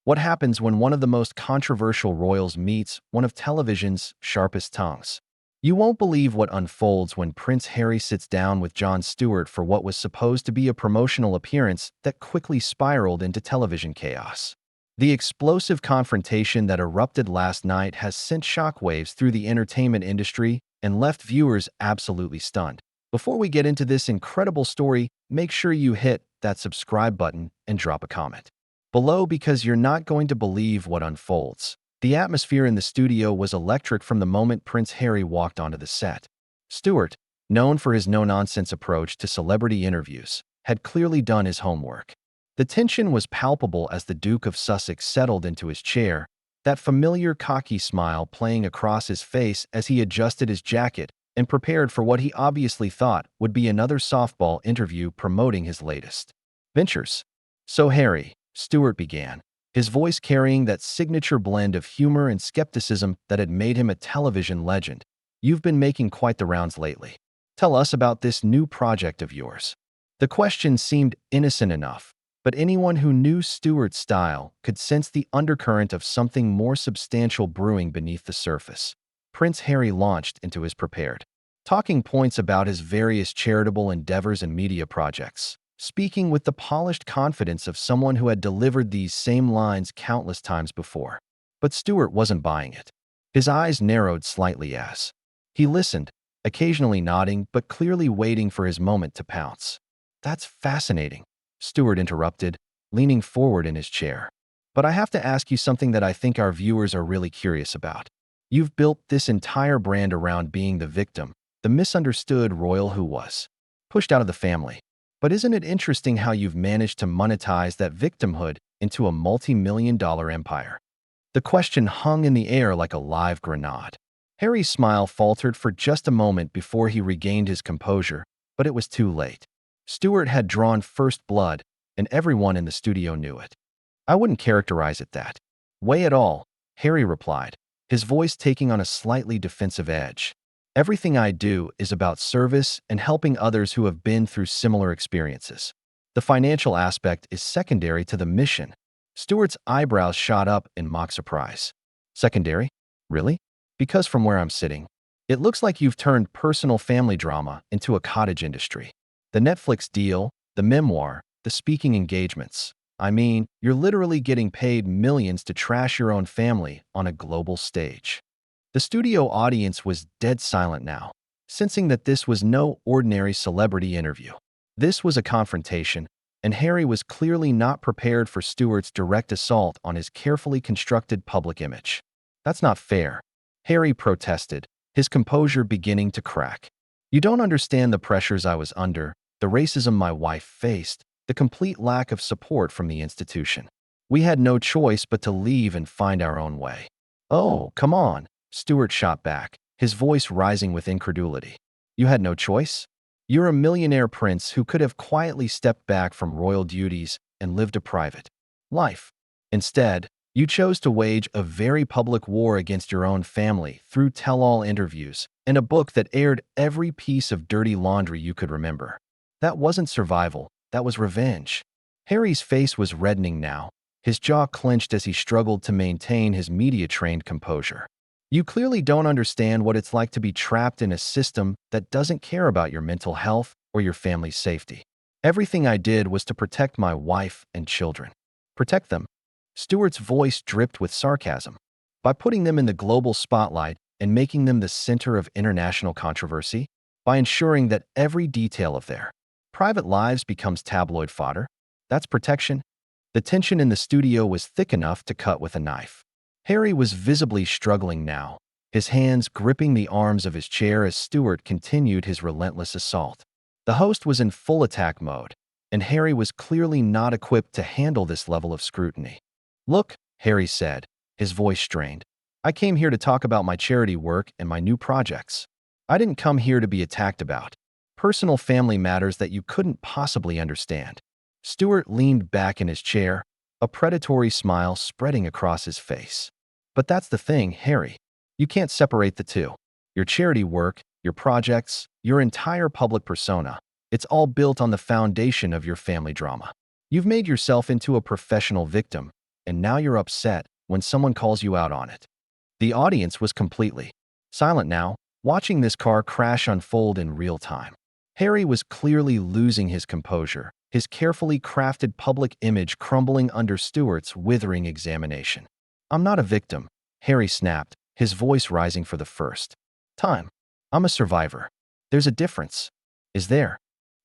What happens when one of the most controversial royals meets one of television's sharpest tongues? You won't believe what unfolds when Prince Harry sits down with Jon Stewart for what was supposed to be a promotional appearance that quickly spiraled into television chaos. The explosive confrontation that erupted last night has sent shockwaves through the entertainment industry and left viewers absolutely stunned. Before we get into this incredible story, make sure you hit that subscribe button and drop a comment below because you're not going to believe what unfolds. The atmosphere in the studio was electric from the moment Prince Harry walked onto the set. Stewart, known for his no-nonsense approach to celebrity interviews, had clearly done his homework. The tension was palpable as the Duke of Sussex settled into his chair, that familiar cocky smile playing across his face as he adjusted his jacket and prepared for what he obviously thought would be another softball interview promoting his latest ventures. "So Harry," Stewart began, his voice carrying that signature blend of humor and skepticism that had made him a television legend, "you've been making quite the rounds lately. Tell us about this new project of yours." The question seemed innocent enough, but anyone who knew Stewart's style could sense the undercurrent of something more substantial brewing beneath the surface. Prince Harry launched into his prepared talking points about his various charitable endeavors and media projects, speaking with the polished confidence of someone who had delivered these same lines countless times before. But Stewart wasn't buying it. His eyes narrowed slightly as he listened, occasionally nodding but clearly waiting for his moment to pounce. "That's fascinating," Stewart interrupted, leaning forward in his chair. "But I have to ask you something that I think our viewers are really curious about. You've built this entire brand around being the victim, the misunderstood royal who was pushed out of the family. But isn't it interesting how you've managed to monetize that victimhood into a multi-million-dollar empire?" The question hung in the air like a live grenade. Harry's smile faltered for just a moment before he regained his composure, but it was too late. Stewart had drawn first blood, and everyone in the studio knew it. "I wouldn't characterize it that way at all," Harry replied, his voice taking on a slightly defensive edge. "Everything I do is about service and helping others who have been through similar experiences. The financial aspect is secondary to the mission." Stewart's eyebrows shot up in mock surprise. "Secondary? Really? Because from where I'm sitting, it looks like you've turned personal family drama into a cottage industry. The Netflix deal, the memoir, the speaking engagements. I mean, you're literally getting paid millions to trash your own family on a global stage." The studio audience was dead silent now, sensing that this was no ordinary celebrity interview. This was a confrontation, and Harry was clearly not prepared for Stewart's direct assault on his carefully constructed public image. "That's not fair," Harry protested, his composure beginning to crack. "You don't understand the pressures I was under, the racism my wife faced, the complete lack of support from the institution. We had no choice but to leave and find our own way." "Oh, come on," Stewart shot back, his voice rising with incredulity. "You had no choice? You're a millionaire prince who could have quietly stepped back from royal duties and lived a private life. Instead, you chose to wage a very public war against your own family through tell-all interviews and a book that aired every piece of dirty laundry you could remember. That wasn't survival, that was revenge." Harry's face was reddening now, his jaw clenched as he struggled to maintain his media-trained composure. "You clearly don't understand what it's like to be trapped in a system that doesn't care about your mental health or your family's safety. Everything I did was to protect my wife and children." "Protect them?" Stewart's voice dripped with sarcasm. "By putting them in the global spotlight and making them the center of international controversy? By ensuring that every detail of their private lives becomes tabloid fodder? That's protection?" The tension in the studio was thick enough to cut with a knife. Harry was visibly struggling now, his hands gripping the arms of his chair as Stewart continued his relentless assault. The host was in full attack mode, and Harry was clearly not equipped to handle this level of scrutiny. "Look," Harry said, his voice strained, "I came here to talk about my charity work and my new projects. I didn't come here to be attacked about personal family matters that you couldn't possibly understand." Stewart leaned back in his chair, a predatory smile spreading across his face. "But that's the thing, Harry. You can't separate the two. Your charity work, your projects, your entire public persona, it's all built on the foundation of your family drama. You've made yourself into a professional victim, and now you're upset when someone calls you out on it. The audience was completely silent now, watching this car crash unfold in real time. Harry was clearly losing his composure, his carefully crafted public image crumbling under Stewart's withering examination. "I'm not a victim," Harry snapped, his voice rising for the first time. "I'm a survivor." "There's a difference." "Is there?"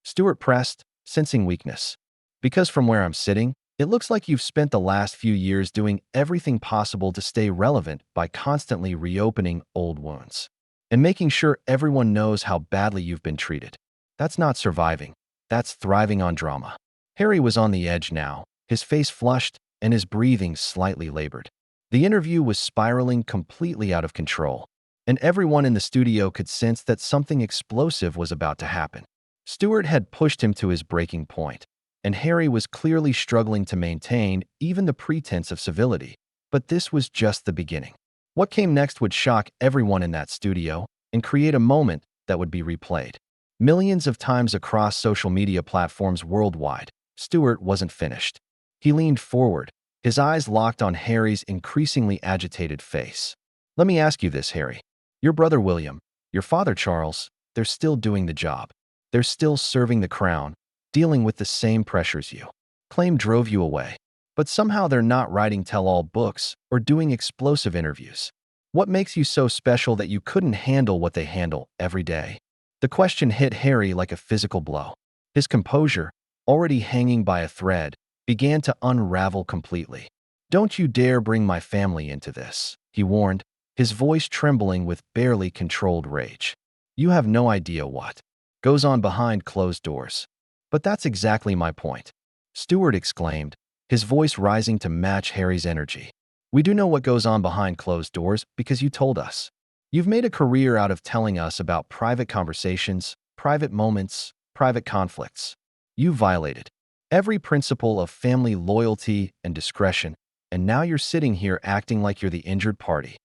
Stewart pressed, sensing weakness. "Because from where I'm sitting, it looks like you've spent the last few years doing everything possible to stay relevant by constantly reopening old wounds and making sure everyone knows how badly you've been treated. That's not surviving. That's thriving on drama." Harry was on the edge now, his face flushed and his breathing slightly labored. The interview was spiraling completely out of control, and everyone in the studio could sense that something explosive was about to happen. Stewart had pushed him to his breaking point, and Harry was clearly struggling to maintain even the pretense of civility. But this was just the beginning. What came next would shock everyone in that studio and create a moment that would be replayed millions of times across social media platforms worldwide. Stewart wasn't finished. He leaned forward, his eyes locked on Harry's increasingly agitated face. "Let me ask you this, Harry. Your brother William, your father Charles, they're still doing the job. They're still serving the crown, dealing with the same pressures you claim drove you away. But somehow they're not writing tell-all books or doing explosive interviews. What makes you so special that you couldn't handle what they handle every day?" The question hit Harry like a physical blow. His composure, already hanging by a thread, began to unravel completely. "Don't you dare bring my family into this," he warned, his voice trembling with barely controlled rage. "You have no idea what goes on behind closed doors." "But that's exactly my point," Stewart exclaimed, his voice rising to match Harry's energy. "We do know what goes on behind closed doors because you told us. You've made a career out of telling us about private conversations, private moments, private conflicts. You violated every principle of family loyalty and discretion, and now you're sitting here acting like you're the injured party."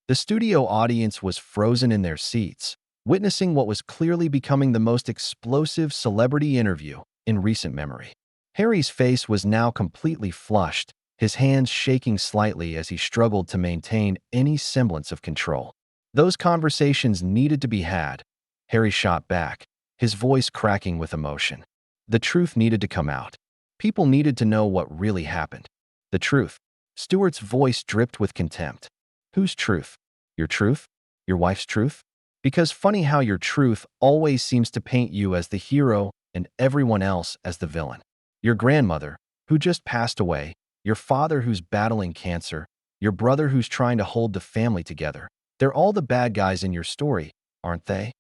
The studio audience was frozen in their seats, witnessing what was clearly becoming the most explosive celebrity interview in recent memory. Harry's face was now completely flushed, his hands shaking slightly as he struggled to maintain any semblance of control. "Those conversations needed to be had," Harry shot back, his voice cracking with emotion. "The truth needed to come out. People needed to know what really happened." "The truth?" Stewart's voice dripped with contempt. "Whose truth? Your truth? Your wife's truth? Because funny how your truth always seems to paint you as the hero and everyone else as the villain. Your grandmother, who just passed away, your father who's battling cancer, your brother who's trying to hold the family together. They're all the bad guys in your story, aren't they?"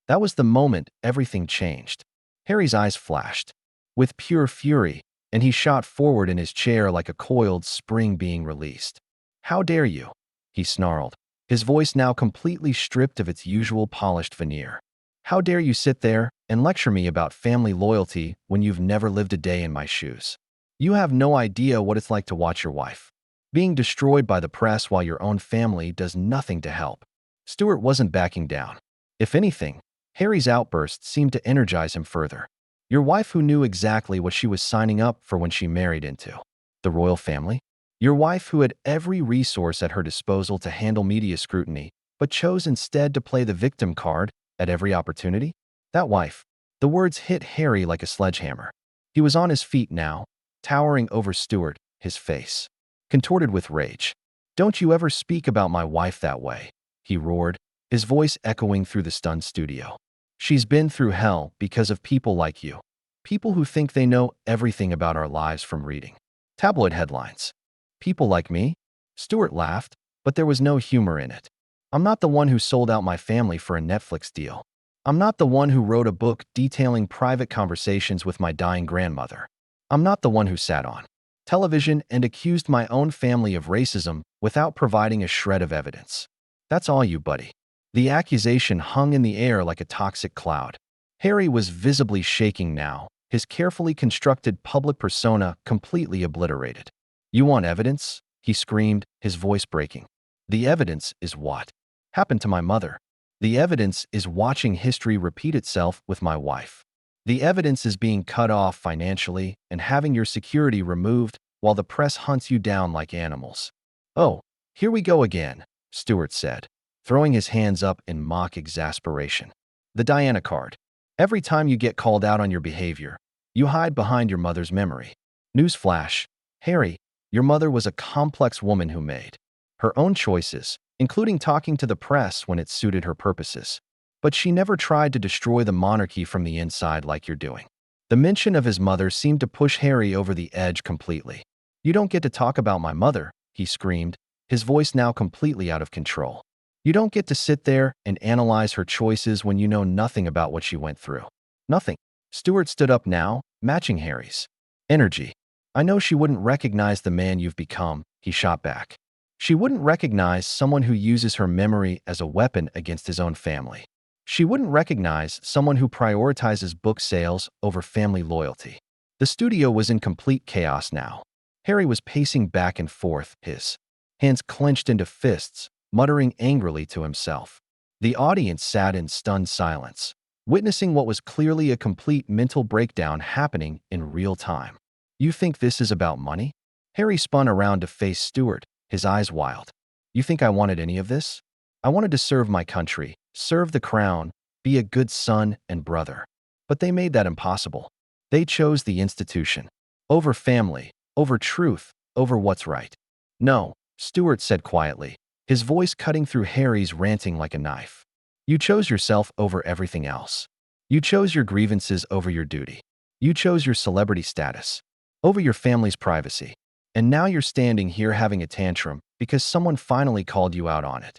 That was the moment everything changed. Harry's eyes flashed with pure fury, and he shot forward in his chair like a coiled spring being released. "How dare you?" he snarled, his voice now completely stripped of its usual polished veneer. "How dare you sit there and lecture me about family loyalty when you've never lived a day in my shoes? You have no idea what it's like to watch your wife being destroyed by the press while your own family does nothing to help." Stewart wasn't backing down. If anything, Harry's outburst seemed to energize him further. "Your wife who knew exactly what she was signing up for when she married into the royal family? Your wife who had every resource at her disposal to handle media scrutiny, but chose instead to play the victim card at every opportunity? That wife." The words hit Harry like a sledgehammer. He was on his feet now, towering over Stewart, his face contorted with rage. "Don't you ever speak about my wife that way," he roared, his voice echoing through the stunned studio. "She's been through hell because of people like you. People who think they know everything about our lives from reading tabloid headlines." "People like me?" Stewart laughed, but there was no humor in it. "I'm not the one who sold out my family for a Netflix deal. I'm not the one who wrote a book detailing private conversations with my dying grandmother. I'm not the one who sat on television and accused my own family of racism without providing a shred of evidence. That's all you, buddy." The accusation hung in the air like a toxic cloud. Harry was visibly shaking now, his carefully constructed public persona completely obliterated. "You want evidence?" he screamed, his voice breaking. "The evidence is what happened to my mother. The evidence is watching history repeat itself with my wife. The evidence is being cut off financially and having your security removed while the press hunts you down like animals. "Oh, here we go again," Stewart said, throwing his hands up in mock exasperation. "The Diana card. Every time you get called out on your behavior, you hide behind your mother's memory. Newsflash, Harry, your mother was a complex woman who made her own choices, including talking to the press when it suited her purposes. But she never tried to destroy the monarchy from the inside like you're doing." The mention of his mother seemed to push Harry over the edge completely. "You don't get to talk about my mother," he screamed, his voice now completely out of control. "You don't get to sit there and analyze her choices when you know nothing about what she went through." "Nothing." Stewart stood up now, matching Harry's energy. "I know she wouldn't recognize the man you've become," he shot back. "She wouldn't recognize someone who uses her memory as a weapon against his own family. She wouldn't recognize someone who prioritizes book sales over family loyalty." The studio was in complete chaos now. Harry was pacing back and forth, his hands clenched into fists, muttering angrily to himself. The audience sat in stunned silence, witnessing what was clearly a complete mental breakdown happening in real time. "You think this is about money?" Harry spun around to face Stewart, his eyes wild. "You think I wanted any of this? I wanted to serve my country, serve the crown, be a good son and brother. But they made that impossible. They chose the institution. Over family, over truth, over what's right." "No," Stewart said quietly, his voice cutting through Harry's ranting like a knife. "You chose yourself over everything else. You chose your grievances over your duty. You chose your celebrity status over your family's privacy. And now you're standing here having a tantrum because someone finally called you out on it."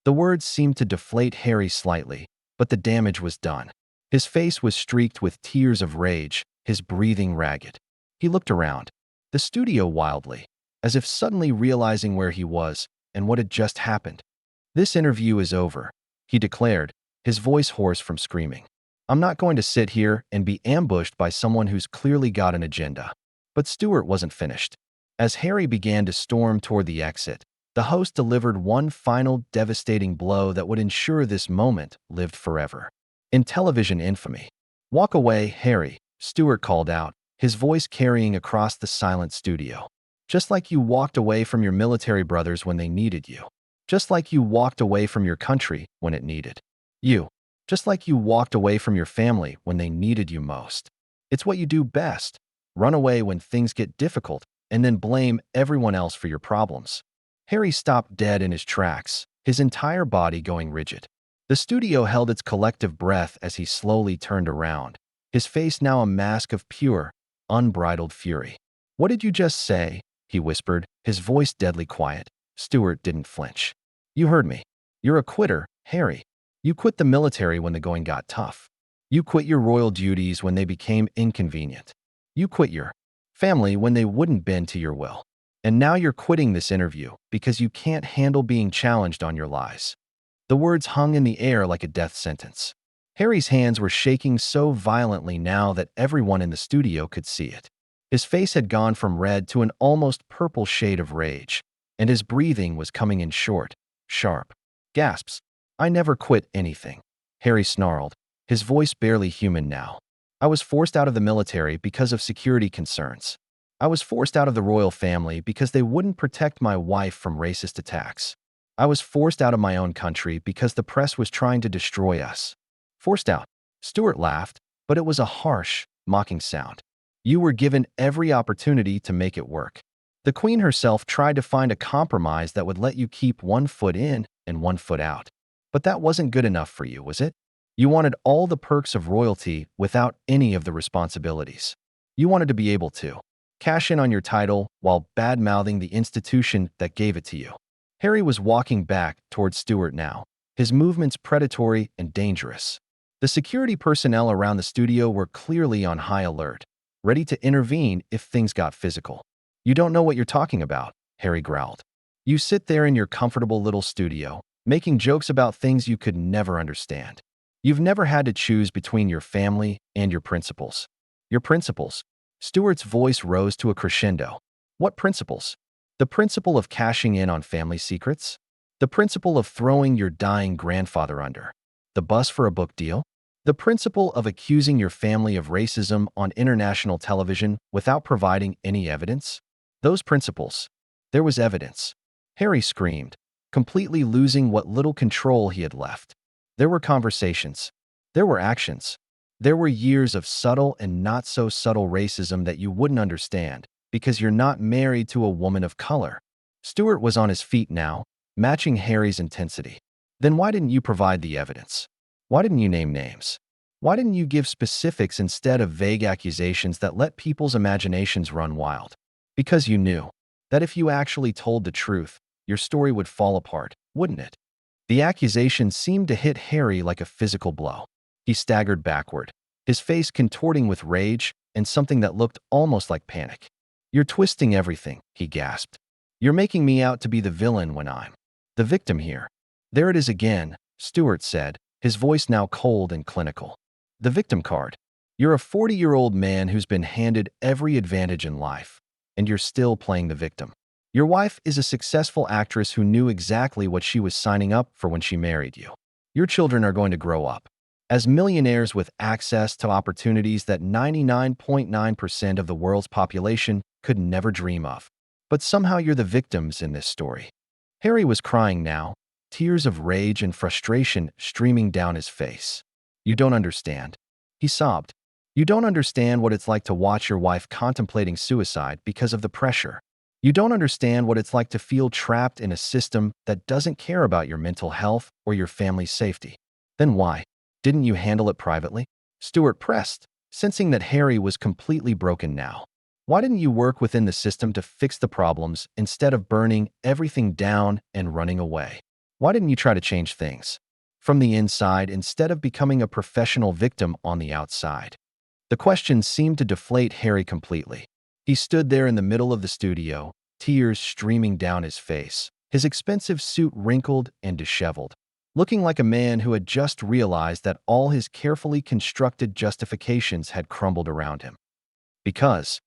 The words seemed to deflate Harry slightly, but the damage was done. His face was streaked with tears of rage, his breathing ragged. He looked around the studio wildly, as if suddenly realizing where he was and what had just happened. "This interview is over," he declared, his voice hoarse from screaming. "I'm not going to sit here and be ambushed by someone who's clearly got an agenda." But Stewart wasn't finished. As Harry began to storm toward the exit, the host delivered one final devastating blow that would ensure this moment lived forever in television infamy. "Walk away, Harry," Stewart called out, his voice carrying across the silent studio. "Just like you walked away from your military brothers when they needed you. Just like you walked away from your country when it needed you. Just like you walked away from your family when they needed you most. It's what you do best. Run away when things get difficult and then blame everyone else for your problems." Harry stopped dead in his tracks, his entire body going rigid. The studio held its collective breath as he slowly turned around, his face now a mask of pure, unbridled fury. "What did you just say?" he whispered, his voice deadly quiet. Stewart didn't flinch. "You heard me. You're a quitter, Harry. You quit the military when the going got tough. You quit your royal duties when they became inconvenient. You quit your family when they wouldn't bend to your will. And now you're quitting this interview because you can't handle being challenged on your lies." The words hung in the air like a death sentence. Harry's hands were shaking so violently now that everyone in the studio could see it. His face had gone from red to an almost purple shade of rage, and his breathing was coming in short, sharp gasps. "I never quit anything," Harry snarled, his voice barely human now. "I was forced out of the military because of security concerns. I was forced out of the royal family because they wouldn't protect my wife from racist attacks. I was forced out of my own country because the press was trying to destroy us." "Forced out?" Stewart laughed, but it was a harsh, mocking sound. "You were given every opportunity to make it work. The Queen herself tried to find a compromise that would let you keep one foot in and one foot out. But that wasn't good enough for you, was it? You wanted all the perks of royalty without any of the responsibilities. You wanted to be able to cash in on your title while bad-mouthing the institution that gave it to you." Harry was walking back towards Stewart now, his movements predatory and dangerous. The security personnel around the studio were clearly on high alert, ready to intervene if things got physical. "You don't know what you're talking about," Harry growled. "You sit there in your comfortable little studio, making jokes about things you could never understand. You've never had to choose between your family and your principles." "Your principles?" Stewart's voice rose to a crescendo. "What principles?" "The principle of cashing in on family secrets? The principle of throwing your dying grandfather under the bus for a book deal? The principle of accusing your family of racism on international television without providing any evidence? Those principles. There was evidence. Harry screamed, completely losing what little control he had left. There were conversations. There were actions. There were years of subtle and not so subtle racism that you wouldn't understand because you're not married to a woman of color. Stewart was on his feet now, matching Harry's intensity. Then why didn't you provide the evidence? Why didn't you name names? Why didn't you give specifics instead of vague accusations that let people's imaginations run wild? Because you knew that if you actually told the truth, your story would fall apart, wouldn't it? The accusation seemed to hit Harry like a physical blow. He staggered backward, his face contorting with rage and something that looked almost like panic. "You're twisting everything," he gasped. "You're making me out to be the villain when I'm the victim here." "There it is again," Stewart said, his voice now cold and clinical. "The victim card. You're a 40-year-old man who's been handed every advantage in life, and you're still playing the victim. Your wife is a successful actress who knew exactly what she was signing up for when she married you. Your children are going to grow up as millionaires with access to opportunities that 99.9% of the world's population could never dream of. But somehow you're the victims in this story." Harry was crying now, tears of rage and frustration streaming down his face. "You don't understand," he sobbed. "You don't understand what it's like to watch your wife contemplating suicide because of the pressure. You don't understand what it's like to feel trapped in a system that doesn't care about your mental health or your family's safety. Then why didn't you handle it privately?" Stewart pressed, sensing that Harry was completely broken now. "Why didn't you work within the system to fix the problems instead of burning everything down and running away? Why didn't you try to change things from the inside instead of becoming a professional victim on the outside?" The question seemed to deflate Harry completely. He stood there in the middle of the studio, tears streaming down his face, his expensive suit wrinkled and disheveled, looking like a man who had just realized that all his carefully constructed justifications had crumbled around him. "Because,"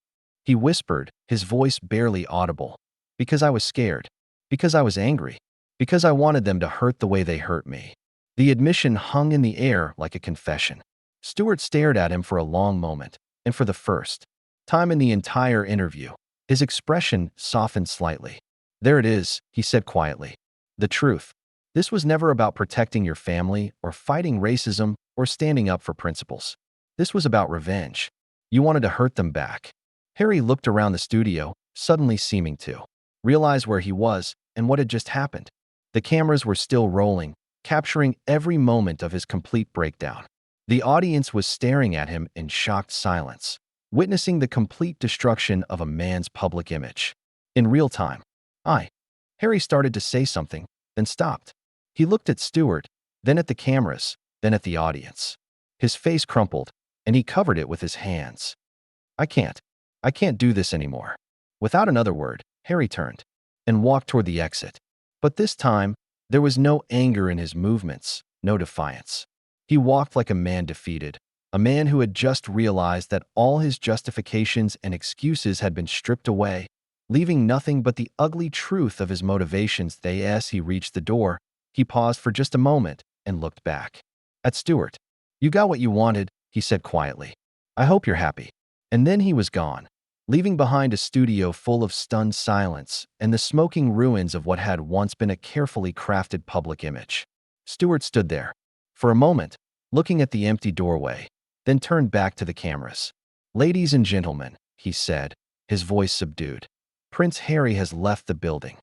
he whispered, his voice barely audible, "because I was scared, because I was angry, because I wanted them to hurt the way they hurt me." The admission hung in the air like a confession. Stewart stared at him for a long moment, and for the first time in the entire interview, his expression softened slightly. "There it is," he said quietly. "The truth. This was never about protecting your family or fighting racism or standing up for principles. This was about revenge. You wanted to hurt them back." Harry looked around the studio, suddenly seeming to realize where he was and what had just happened. The cameras were still rolling, capturing every moment of his complete breakdown. The audience was staring at him in shocked silence, witnessing the complete destruction of a man's public image. In real time. Harry started to say something, then stopped. He looked at Stewart, then at the cameras, then at the audience. His face crumpled, and he covered it with his hands. I can't do this anymore." Without another word, Harry turned and walked toward the exit. But this time, there was no anger in his movements, no defiance. He walked like a man defeated, a man who had just realized that all his justifications and excuses had been stripped away, leaving nothing but the ugly truth of his motivations. As he reached the door, he paused for just a moment and looked back at Stewart. "You got what you wanted," he said quietly. "I hope you're happy." And then he was gone, leaving behind a studio full of stunned silence and the smoking ruins of what had once been a carefully crafted public image. Stewart stood there for a moment, looking at the empty doorway, then turned back to the cameras. "Ladies and gentlemen," he said, his voice subdued, "Prince Harry has left the building."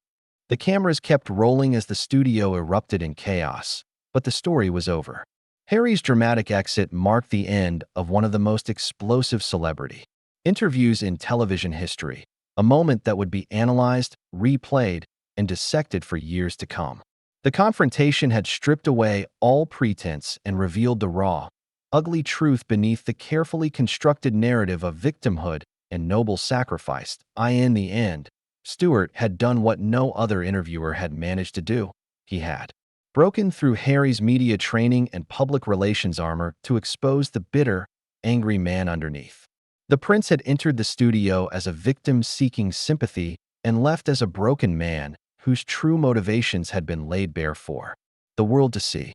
The cameras kept rolling as the studio erupted in chaos, but the story was over. Harry's dramatic exit marked the end of one of the most explosive celebrity interviews in television history, a moment that would be analyzed, replayed, and dissected for years to come. The confrontation had stripped away all pretense and revealed the raw, ugly truth beneath the carefully constructed narrative of victimhood and noble sacrifice. In the end, Stewart had done what no other interviewer had managed to do. He had broken through Harry's media training and public relations armor to expose the bitter, angry man underneath. The prince had entered the studio as a victim seeking sympathy and left as a broken man whose true motivations had been laid bare for the world to see.